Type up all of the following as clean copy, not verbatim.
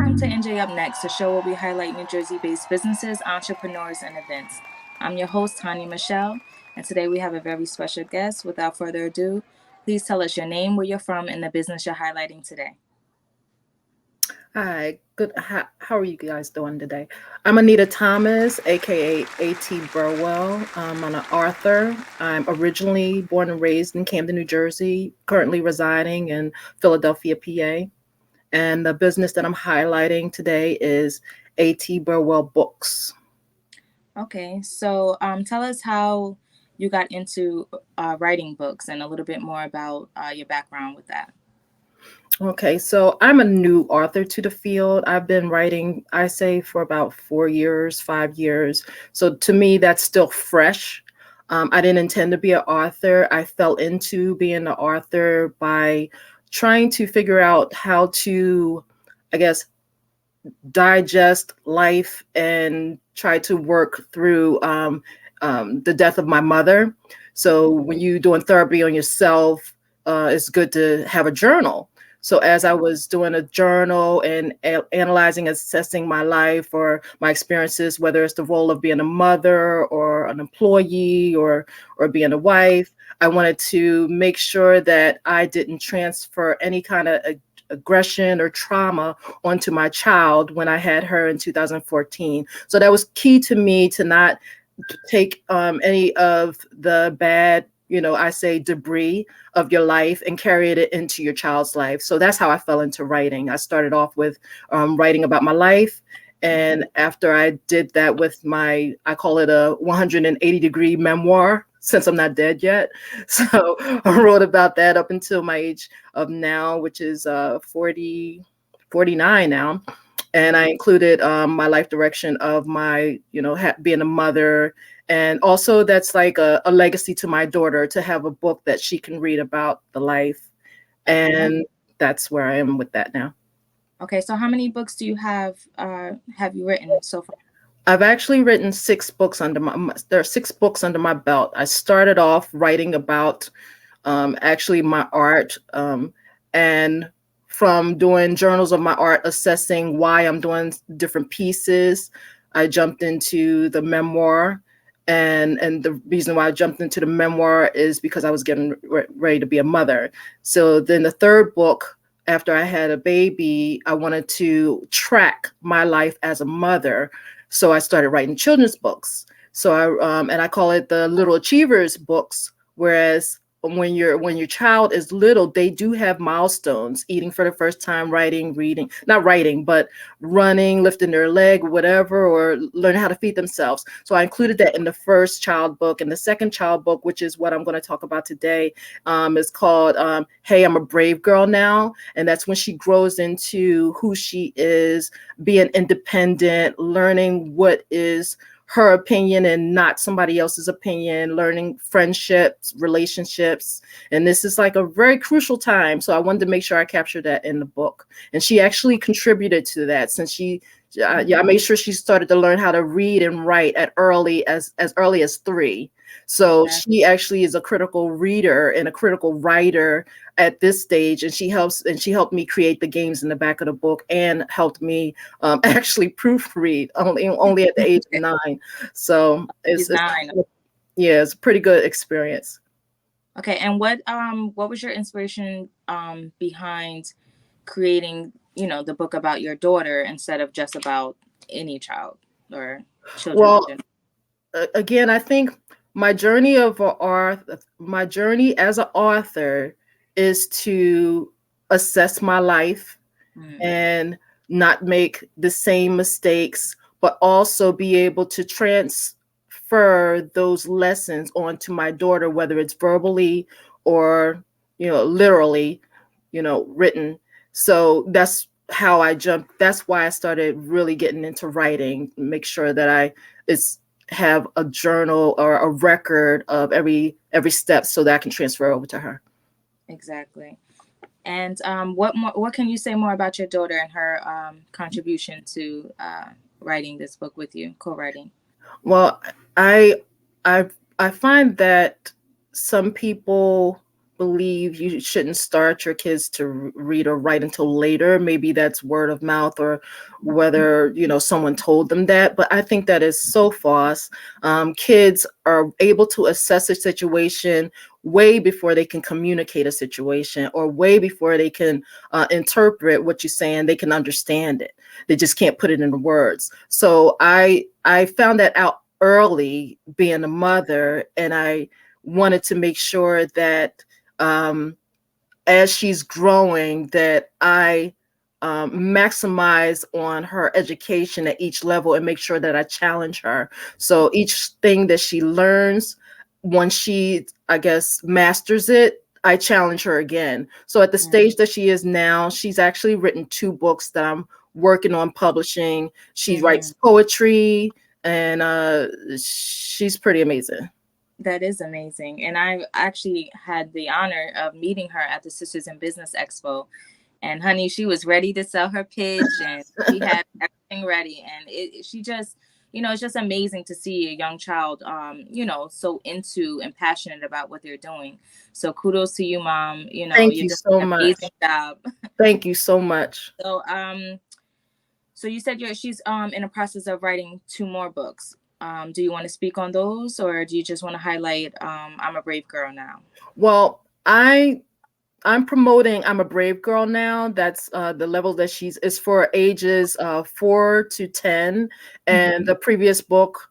welcome to NJ Up Next, a show where we highlight New Jersey based businesses, entrepreneurs, and events. I'm your host, Tanya Michelle, and today we have a very special guest. Without further ado, please tell us your name, where you're from, and the business you're highlighting today. Hi, good. How are you guys doing today? I'm Anyta Thomas, aka A.T. Burwell. I'm an author. I'm originally born and raised in Camden, New Jersey, currently residing in Philadelphia, PA. And the business that I'm highlighting today is A.T. Burwell Books. Okay, so tell us how you got into writing books and a little bit more about your background with that. Okay, so I'm a new author to the field. I've been writing, I say, for about 4 years, 5 years. So to me, that's still fresh. I didn't intend to be an author. I fell into being an author by trying to figure out how to, I guess, digest life and try to work through the death of my mother. So when you're doing therapy on yourself, it's good to have a journal. So as I was doing a journal and analyzing, assessing my life or my experiences, whether it's the role of being a mother or an employee or being a wife, I wanted to make sure that I didn't transfer any kind of aggression or trauma onto my child when I had her in 2014. So that was key to me to not take any of the bad, I say debris of your life and carry it into your child's life. So that's how I fell into writing. I started off with writing about my life. And after I did that with I call it a 180-degree memoir, since I'm not dead yet. So I wrote about that up until my age of now, which is 49 now. And I included my life direction of my, being a mother. And also that's like a legacy to my daughter to have a book that she can read about the life. And that's where I am with that now. Okay, so how many books do you have you written so far? I've actually written 6 books there are 6 books under my belt. I started off writing about actually my art, and from doing journals of my art, assessing why I'm doing different pieces, I jumped into the memoir. And the reason why I jumped into the memoir is because I was getting ready to be a mother. So then the third book, after I had a baby, I wanted to track my life as a mother. So I started writing children's books. So I call it the Little Achievers books. Whereas when your child is little, they do have milestones: eating for the first time, writing, reading, not writing, but running, lifting their leg, whatever, or learning how to feed themselves. So I included that in the first child book. And the second child book, which is what I'm going to talk about today, is called Hey, I'm a Brave Girl Now. And that's when she grows into who she is, being independent, learning what is her opinion and not somebody else's opinion, learning friendships, relationships. And this is like a very crucial time. So I wanted to make sure I captured that in the book. And she actually contributed to that, since I made sure she started to learn how to read and write as early as 3. So she actually is a critical reader and a critical writer at this stage, and she helped me create the games in the back of the book and helped me actually proofread only at the age of 9. So it's 9. It's a pretty good experience. Okay, and what was your inspiration behind creating, the book about your daughter instead of just about any child or children? Well, again, I think my journey as an author is to assess my life and not make the same mistakes, but also be able to transfer those lessons onto my daughter, whether it's verbally or, literally, written. So that's how I jumped. That's why I started really getting into writing, make sure that have a journal or a record of every step so that I can transfer over to her. Exactly. And what can you say more about your daughter and her contribution to writing this book with you, co-writing? Well, I find that some people believe you shouldn't start your kids to read or write until later. Maybe that's word of mouth, or whether, someone told them that. But I think that is so false. Kids are able to assess a situation way before they can communicate a situation, or way before they can interpret what you're saying. They can understand it. They just can't put it into words. So I found that out early, being a mother, and I wanted to make sure that as she's growing, that I maximize on her education at each level, and make sure that I challenge her. So each thing that she learns, once she, I guess, masters it, I challenge her again. So at the stage that she is now, she's actually written 2 books that I'm working on publishing. She writes poetry, and she's pretty amazing. That is amazing. And I actually had the honor of meeting her at the Sisters in Business Expo. And honey, she was ready to sell her pitch, and she had everything ready. And she just, it's just amazing to see a young child, so into and passionate about what they're doing. So kudos to you, Mom. Thank You're you doing so an much. amazing job. Thank you so much. So you said she's in the process of writing 2 more books. Do you want to speak on those, or do you just want to highlight I'm a Brave Girl Now? Well, I'm promoting I'm a Brave Girl Now. That's the level that she's is for ages 4 to 10. And the previous book,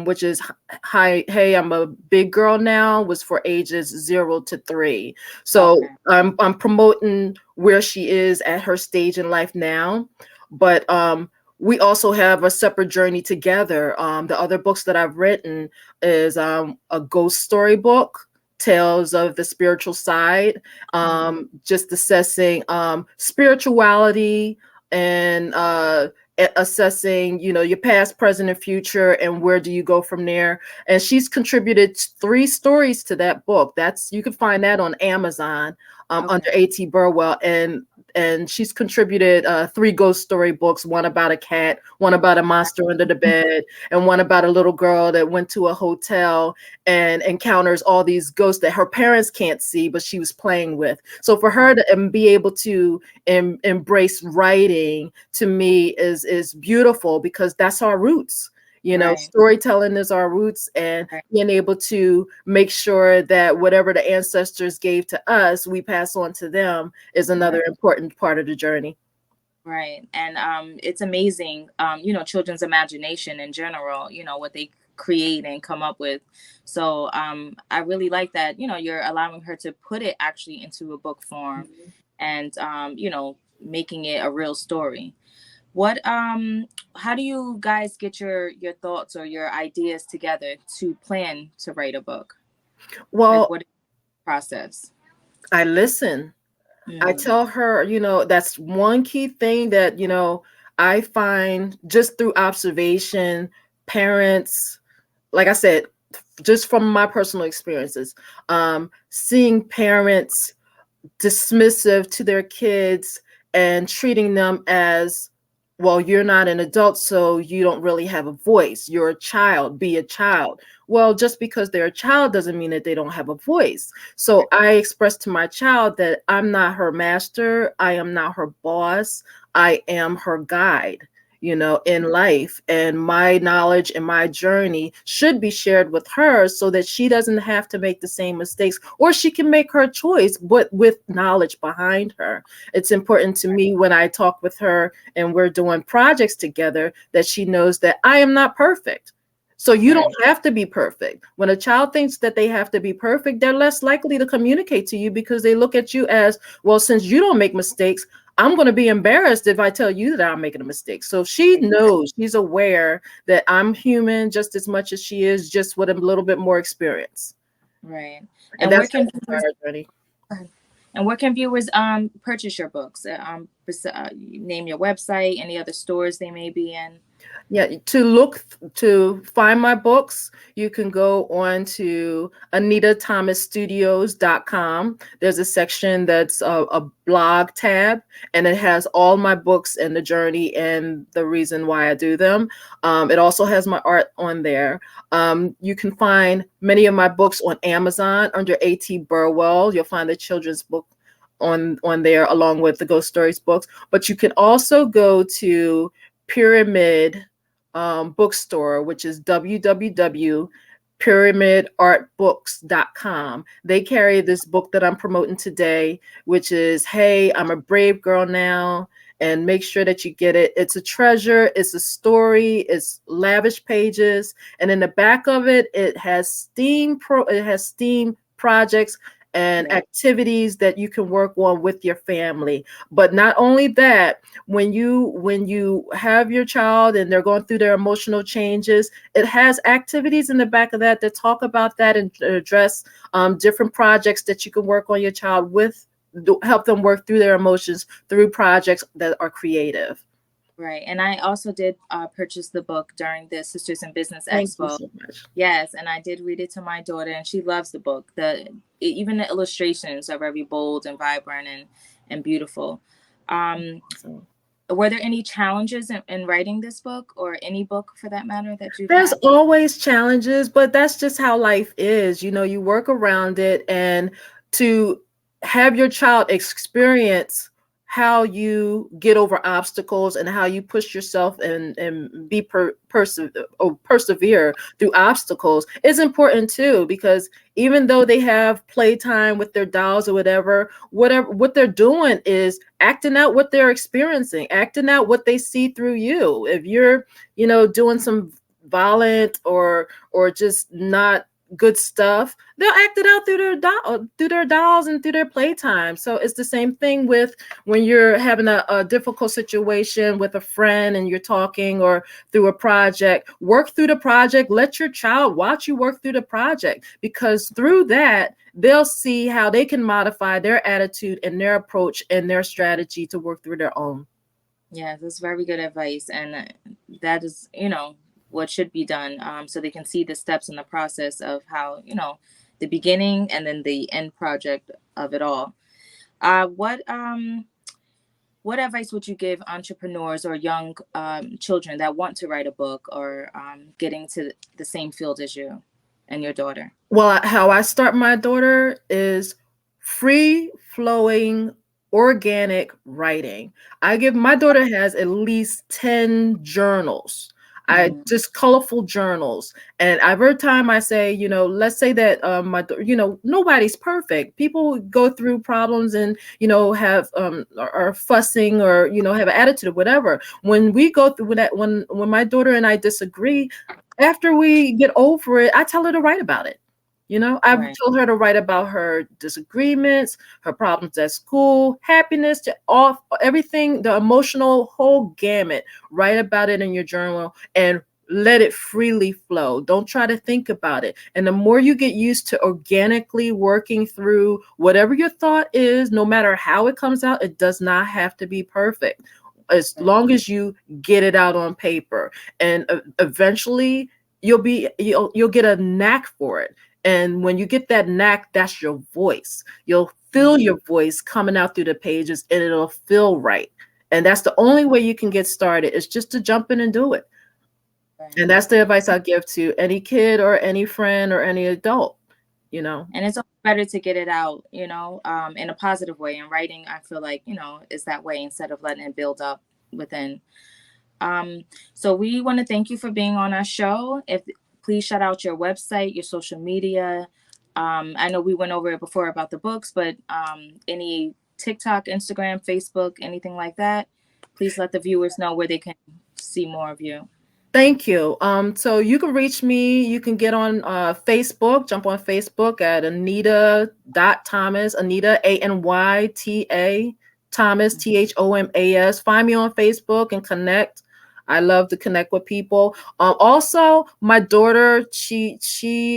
which is Hi, Hey, I'm a Big Girl Now, was for ages 0 to 3. So I'm promoting where she is at her stage in life now. But we also have a separate journey together. The other books that I've written is a ghost story book, Tales of the Spiritual Side, just assessing spirituality, and assessing, your past, present, and future, and where do you go from there. And she's contributed 3 stories to that book. You can find that on Amazon under A.T. Burwell, and she's contributed 3 ghost story books, one about a cat, one about a monster under the bed, and one about a little girl that went to a hotel and encounters all these ghosts that her parents can't see, but she was playing with. So for her to be able to embrace writing, to me, is beautiful, because that's our roots. Storytelling is our roots, and being able to make sure that whatever the ancestors gave to us, we pass on to them, is another important part of the journey. Right. And it's amazing, children's imagination in general, what they create and come up with. So I really like that, you're allowing her to put it actually into a book form, and, making it a real story. How do you guys get your thoughts or your ideas together to plan to write a book? Well, what is the process? I listen. I tell her, that's one key thing that, I find just through observation, parents, like I said, just from my personal experiences, seeing parents dismissive to their kids and treating them as, well, you're not an adult, so you don't really have a voice. You're a child, be a child. Well, just because they're a child doesn't mean that they don't have a voice. So I express to my child that I'm not her master. I am not her boss. I am her guide, in life. And my knowledge and my journey should be shared with her, so that she doesn't have to make the same mistakes, or she can make her choice, but with knowledge behind her. It's important to me, when I talk with her and we're doing projects together, that she knows that I am not perfect. So you don't have to be perfect. When a child thinks that they have to be perfect, they're less likely to communicate to you, because they look at you as, well, since you don't make mistakes, I'm going to be embarrassed if I tell you that I'm making a mistake. So she knows, she's aware that I'm human just as much as she is, just with a little bit more experience. Right. And that's our journey. And where can viewers purchase your books? Name your website, any other stores they may be in. Yeah, to find my books, you can go on to AnitaThomasStudios.com. There's a section that's a blog tab, and it has all my books and the journey and the reason why I do them. It also has my art on there. You can find many of my books on Amazon under A.T. Burwell. You'll find the children's book on there along with the ghost stories books. But you can also go to Pyramid bookstore, which is www.pyramidartbooks.com. They carry this book that I'm promoting today, which is Hey, I'm a Brave Girl Now. And make sure that you get it. It's a treasure. It's a story. It's lavish pages, and in the back of it, it has STEAM projects and Right. activities that you can work on with your family. But not only that, when you have your child and they're going through their emotional changes, it has activities in the back of that that talk about that and address different projects that you can work on your child with, help them work through their emotions through projects that are creative. Right. And I also did purchase the book during the Sisters in Business Thank you Expo. so much. Yes, and I did read it to my daughter, and she loves the book. Even the illustrations are very bold and vibrant and beautiful. Um, So were there any challenges in writing this book, or any book for that matter, that you've there's had? always challenges, but that's just how life is. You work around it, and to have your child experience how you get over obstacles and how you push yourself and persevere through obstacles is important too, because even though they have playtime with their dolls or whatever what they're doing is acting out what they're experiencing, acting out what they see through you. If you're doing some violent or just not good stuff, they'll act it out through their dolls and through their playtime. So it's the same thing with when you're having a difficult situation with a friend and you're talking, or through a project. Work through the project. Let your child watch you work through the project, because through that they'll see how they can modify their attitude and their approach and their strategy to work through their own. Yeah, that's very good advice, and that is, what should be done, so they can see the steps in the process of how, the beginning and then the end project of it all. Uh, what um, what advice would you give entrepreneurs or young children that want to write a book, or getting to the same field as you and your daughter? Well, how I start my daughter is free flowing organic writing. I give My daughter has at least 10 journals. I Mm, just colorful journals. And every time I say, let's say that nobody's perfect. People go through problems and, have are fussing or, have an attitude or whatever. When we go through that, when my daughter and I disagree, after we get over it, I tell her to write about it. I've right. told her to write about her disagreements, her problems at school, happiness, to off everything, the emotional whole gamut. Write about it in your journal and let it freely flow. Don't try to think about it. And the more you get used to organically working through whatever your thought is, no matter how it comes out, it does not have to be perfect. As Right. long as you get it out on paper, and eventually you'll get a knack for it. And when you get that knack, that's your voice. You'll feel Mm, your voice coming out through the pages, and it'll feel right. And that's the only way you can get started, is just to jump in and do it. right. And that's the advice I give to any kid or any friend or any adult, you know. And it's always better to get it out, in a positive way. And writing, I feel like, is that way, instead of letting it build up within. So we want to thank you for being on our show. Please shout out your website, your social media. I know we went over it before about the books, but any TikTok, Instagram, Facebook, anything like that, please let the viewers know where they can see more of you. Thank you. So you can reach me. You can get on Facebook, jump on Facebook at Anyta Thomas, Anyta, Anyta Thomas, Thomas. Find me on Facebook and connect. I love to connect with people. Also, my daughter, she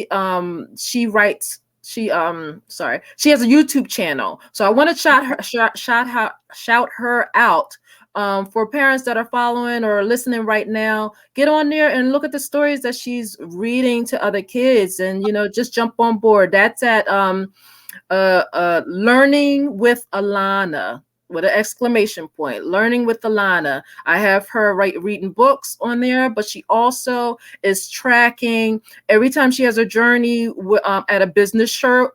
writes. She has a YouTube channel. So I want to shout her out. for parents that are following or listening right now, get on there and look at the stories that she's reading to other kids, and just jump on board. That's at Learning with Alana, with an exclamation point. Learning with Alana. I have her reading books on there, but she also is tracking every time she has a journey at a business show,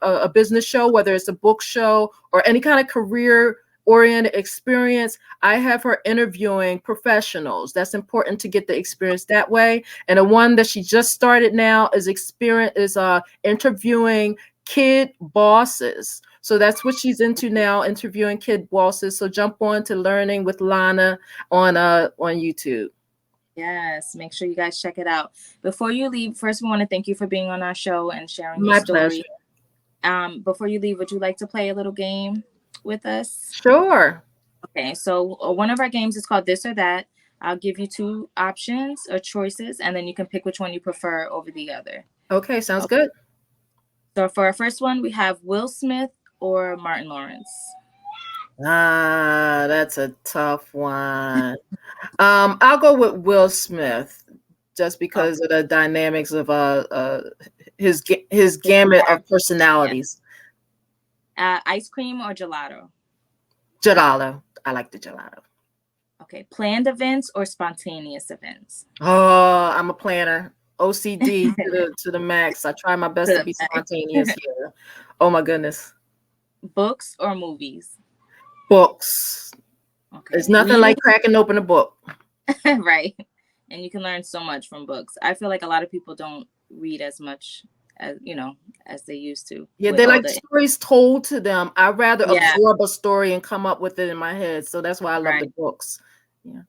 whether it's a book show or any kind of career oriented experience. I have her interviewing professionals. That's important to get the experience that way. And the one that she just started now is interviewing kid bosses. So that's what she's into now, interviewing kid bosses. So jump on to Learning with Lana on YouTube. Yes, make sure you guys check it out. Before you leave, first we want to thank you for being on our show and sharing your story. Pleasure. Before you leave, would you like to play a little game with us? Sure. Okay, so one of our games is called This or That. I'll give you two options or choices, and then you can pick which one you prefer over the other. Okay, sounds good. So for our first one, we have Will Smith or Martin Lawrence. That's a tough one. I'll go with Will Smith, just because of the dynamics of his gamut of personalities. Ice cream or gelato? Gelato. I like the gelato. Okay, planned events or spontaneous events? Oh, I'm a planner. OCD to the max. I try my best to be spontaneous here. Oh my goodness. Books or movies? Books. Okay. There's nothing like cracking open a book. Right. And you can learn so much from books. I feel like a lot of people don't read as much as they used to. Yeah, they like stories told to them. I'd rather absorb a story and come up with it in my head. So that's why I love the books. Yeah.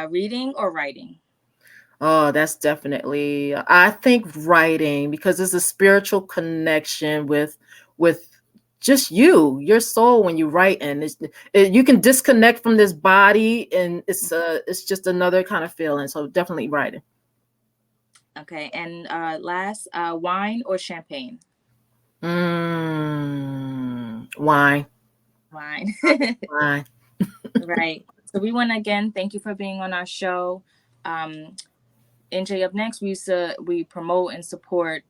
Reading or writing? Oh, that's definitely, I think, writing, because it's a spiritual connection with just your soul when you write, and you can disconnect from this body, and it's just another kind of feeling. So definitely writing. Okay, and last, wine or champagne? Wine. Wine. Wine. Right. So we want to again thank you for being on our show. NJ, up next, we promote and support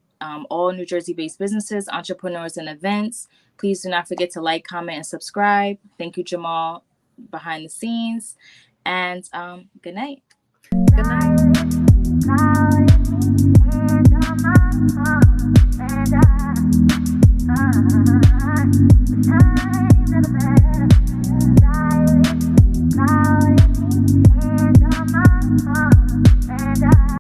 all New Jersey-based businesses, entrepreneurs, and events. Please do not forget to like, comment, and subscribe. Thank you, Jaamal, behind the scenes. And good night. Good night.